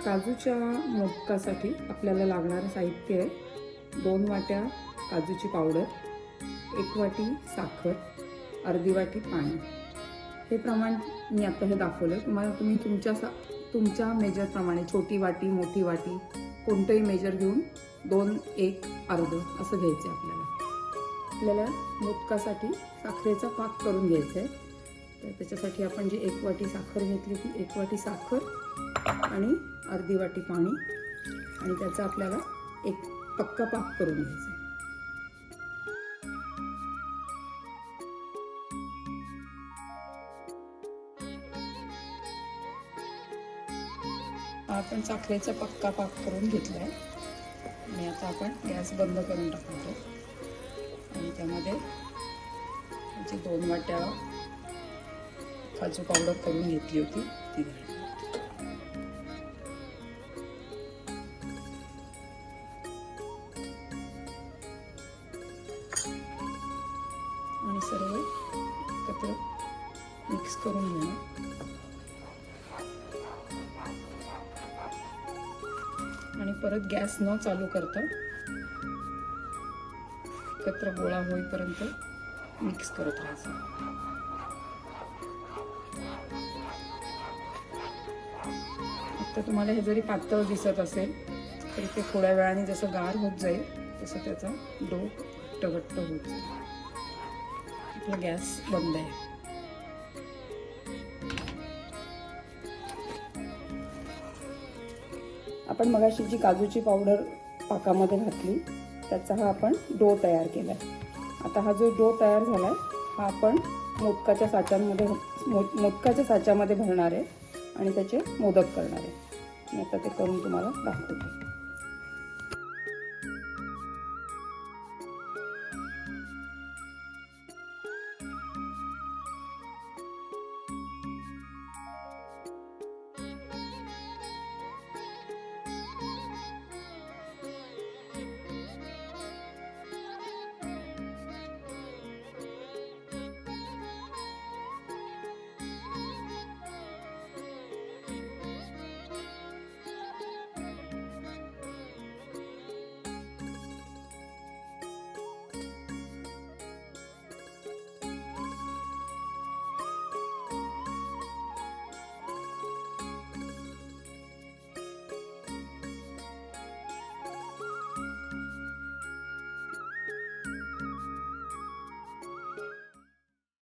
काजूच्या मोदकासाठी आपल्याला लागणारं साहित्य आहे 2 वाट्या काजूची पावडर, 1 वाटी साखर, अर्धी वाटी पाणी। हे प्रमाण मी आता हे दाखवलं तुम्ही तुमच्या मेजर प्रमाणे छोटी वाटी मोठी वाटी कोणतंही मेजर घेऊन 2 1 अर्ध असं घ्यायचं आहे। आपल्याला मोदकासाठी साखरेचा पाक करून घ्यायचा आहे। तर त्याच्यासाठी आपण जी 1 वाटी साखर घेतली ती 1 वाटी साखर आणि अर्धी वाटी पाणी आणि त्याचा आपल्याला एक पक्का पाक करून घ्यायचा आहे। आपण साखरेचा पक्का पाक करून घेतला आहे आणि आता आपण गॅस बंद करून टाकतो आणि त्यामध्ये जी 2 वाट्या काजू पावडर करून घेतली होती ती घालू आणि सर्व एकत्र मिक्स करून घेऊ आणि परत गॅस न चालू करता एकत्र गोळा होईपर्यंत मिक्स करत राहायचं। आता तुम्हाला हे जरी पातळ दिसत असेल तरी ते थोड्या वेळाने जसं गार होत जाईल तसं त्याचा डो घट्ट होत जाईल। आपला गॅस बंद आहे। आपण मगाशी जी काजूची पावडर पाकामध्ये घातली त्याचा हा आपण डो तयार केला आहे। आता हा जो डो तयार झाला आहे हा आपण मोदकाच्या साच्यामध्ये भरणार आहे आणि त्याचे मोदक करणार आहे। मी आता ते करून तुम्हाला दाखवते।